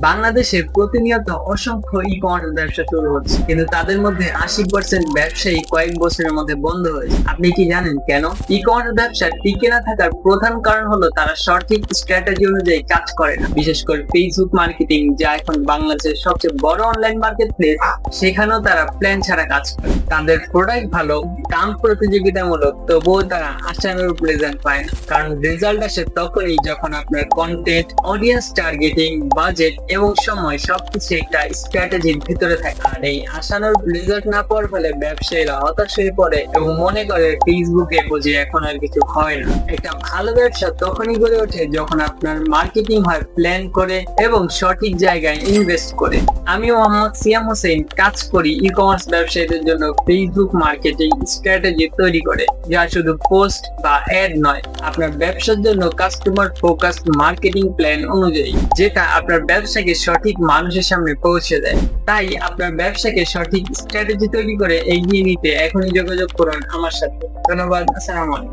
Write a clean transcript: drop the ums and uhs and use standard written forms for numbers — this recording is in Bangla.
বাংলাদেশে প্রতিনিয়ত অসংখ্য ই কমার্স ব্যবসা শুরু হচ্ছে, কিন্তু তাদের মধ্যে 80% ব্যবসায়ী কয়েক বছরের মধ্যে বন্ধ হয়েছে। আপনি কি জানেন কেন? ই কমার্স ব্যবসা টিকে না থাকার প্রধান কারণ হলো তারা সঠিক স্ট্র্যাটেজি অনুযায়ী কাজ করে না। বিশেষ করে ফেসবুক মার্কেটিং, যা এখন বাংলাদেশের সবচেয়ে বড় অনলাইন মার্কেট প্লেস, সেখানেও তারা প্ল্যান ছাড়া কাজ করে। তাদের প্রোডাক্ট ভালো, দাম প্রতিযোগিতামূলক, তবুও তারা আশানুরূপ রেজাল্ট পায় না। কারণ রেজাল্ট আসে তখনই যখন আপনার কন্টেন্ট, অডিয়েন্স টার্গেটিং, বাজেট এবং সময় সবকিছু একটা স্ট্র্যাটেজির ভিতরে থাকে। আর এই আশানুরূপ রেজাল্ট না পাওয়ার ফলে ব্যবসায়ীরা হতাশ হয়ে পড়ে এবং মনে করে ফেসবুকে বুঝে এখন আর কিছু হয় না। একটা ভালো ব্যবসা তখনই গড়ে ওঠে যখন আপনার মার্কেটিং হয় প্ল্যান করে এবং সঠিক জায়গায় ইনভেস্ট করে। আমি মোহাম্মদ সিয়াম হোসেন কাজ করি ই কমার্স ব্যবসায়ীদের জন্য ফেসবুক মার্কেটিং স্ট্র্যাটেজি তৈরি করে, যা শুধু পোস্ট বা অ্যাড নয়, আপনার ব্যবসার জন্য কাস্টমার ফোকাসড মার্কেটিং প্ল্যান অনুযায়ী, যেটা আপনার ব্যবসাকে সঠিক মানুষের সামনে পৌঁছে দেয়। তাই আপনার ব্যবসাকে সঠিক স্ট্র্যাটেজি তৈরি করে এগিয়ে নিতে এখনই যোগাযোগ করুন আমার সাথে। ধন্যবাদ। আসসালামু আলাইকুম।